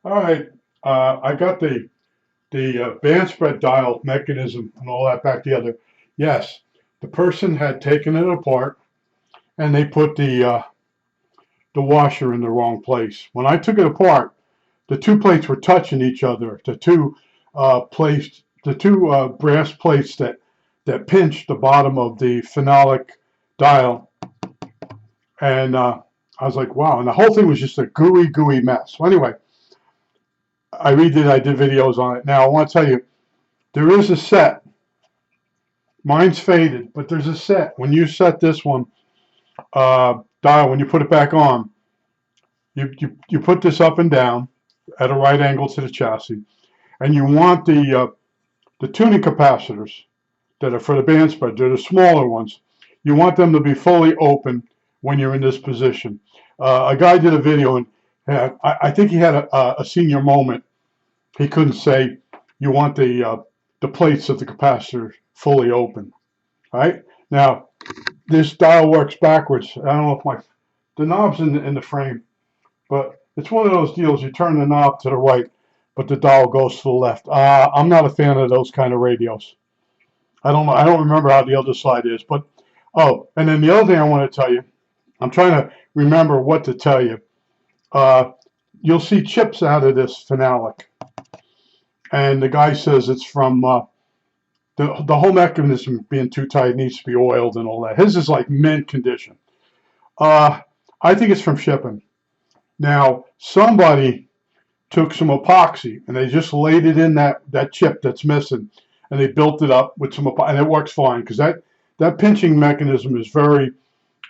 All right. I got the band spread dial mechanism and all that back together. Yes, the person had taken it apart and they put the washer in the wrong place. When I took it apart, the two plates were touching each other. The two brass plates that pinched the bottom of the phenolic dial, and I was like, wow. And the whole thing was just a gooey mess. So anyway, I did videos on it. Now I want to tell you, there is a set. Mine's faded, but there's a set. When you set this one dial, when you put it back on, you put this up and down at a right angle to the chassis, and you want the tuning capacitors that are for the band spread. They're the smaller ones. You want them to be fully open when you're in this position. A guy did a video, and I think he had a senior moment. He couldn't say you want the plates of the capacitor fully open. All right. Now this dial works backwards. I don't know if the knob's in the frame, but it's one of those deals. You turn the knob to the right, but the dial goes to the left. I'm not a fan of those kind of radios. I don't know. I don't remember how the other side is, but oh, and then the other thing I want to tell you, I'm trying to remember what to tell you. Uh, you'll see chips out of this phenolic, and the guy says it's from the whole mechanism being too tight, needs to be oiled and all that. His is like mint condition. Uh, I think it's from shipping. Now somebody took some epoxy and they just laid it in that chip that's missing, and they built it up with some epoxy, and it works fine because that pinching mechanism is very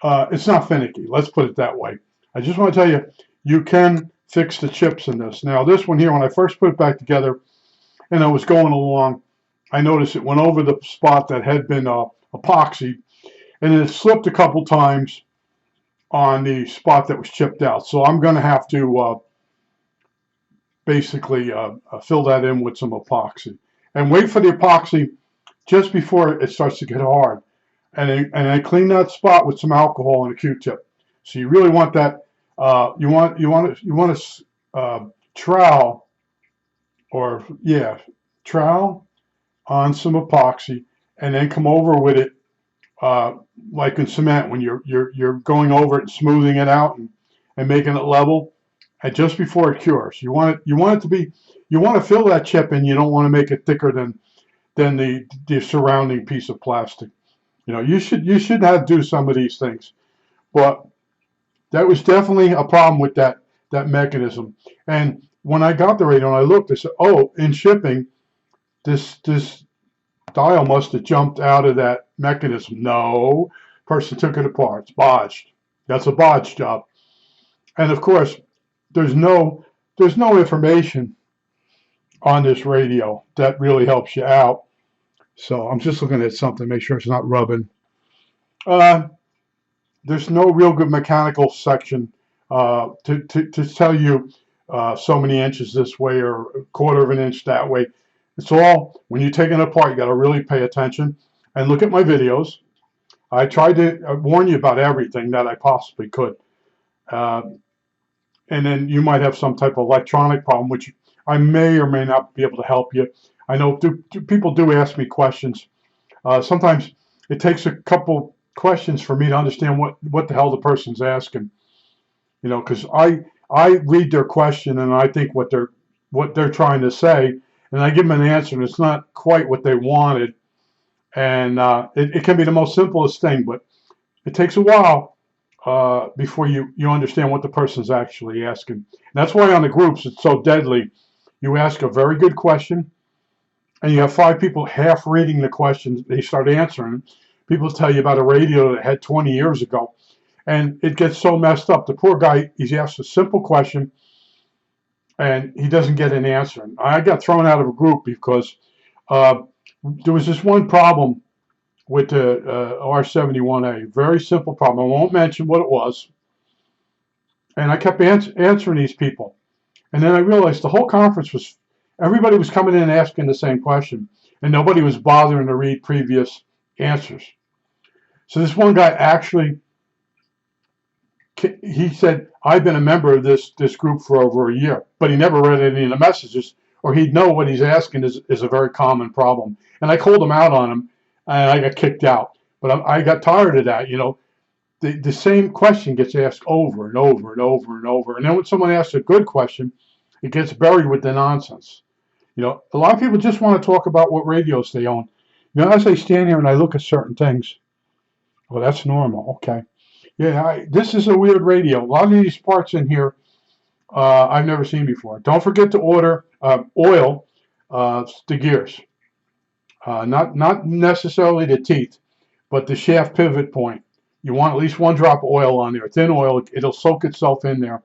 it's not finicky. Let's put it that way. I just want to tell you, you can fix the chips in this. Now this one here, when I first put it back together and I was going along, I noticed it went over the spot that had been epoxied, and it slipped a couple times on the spot that was chipped out. So I'm going to have to basically fill that in with some epoxy and wait for the epoxy just before it starts to get hard. And I clean that spot with some alcohol and a Q-tip. So you really want that. You want a trowel, or yeah, trowel on some epoxy, and then come over with it uh, like in cement when you're going over it and smoothing it out and making it level, and just before it cures. You want it to be, you want to fill that chip in. You don't want to make it thicker than the surrounding piece of plastic. You should have do some of these things, but that was definitely a problem with that mechanism. And when I got the radio and I looked, I said, "Oh, in shipping, this dial must have jumped out of that mechanism." No, person took it apart. It's bodged. That's a bodge job. And of course, there's no there's no information on this radio that really helps you out. So I'm just looking at something, make sure it's not rubbing. Uh, there's no real good mechanical section to tell you so many inches this way or a quarter of an inch that way. It's all, when you take it apart, you got to really pay attention and look at my videos. I tried to warn you about everything that I possibly could. Uh, and then you might have some type of electronic problem, which I may or may not be able to help you. I know people do ask me questions. Sometimes it takes a couple questions for me to understand what the hell the person's asking. Because I read their question and I think what they're trying to say, and I give them an answer, and it's not quite what they wanted. And it can be the most simplest thing, but it takes a while before you understand what the person's actually asking. And that's why on the groups it's so deadly. You ask a very good question, and you have five people half reading the question. They start answering. People tell you about a radio that had 20 years ago, and it gets so messed up. The poor guy, he's asked a simple question, and he doesn't get an answer. And I got thrown out of a group because uh, there was this one problem with the R71A. Very simple problem. I won't mention what it was. And I kept answering these people. And then I realized the whole conference everybody was coming in and asking the same question. And nobody was bothering to read previous answers. So this one guy actually he said, I've been a member of this group for over a year, but he never read any of the messages, or he'd know what he's asking is a very common problem. And I called him out on him, and I got kicked out. But I got tired of that. The same question gets asked over and over and over and over. And then when someone asks a good question, it gets buried with the nonsense. A lot of people just want to talk about what radios they own. As I stand here and I look at certain things, well, that's normal. Okay. Yeah, this is a weird radio. A lot of these parts in here I've never seen before. Don't forget to order oil the gears. Not necessarily the teeth, but the shaft pivot point. You want at least one drop of oil on there. Thin oil, it'll soak itself in there.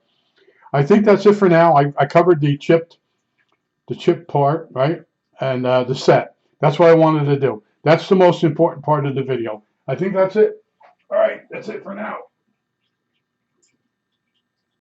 I think that's it for now. I covered the chip part, right? And the set. That's what I wanted to do. That's the most important part of the video. I think that's it. All right, that's it for now.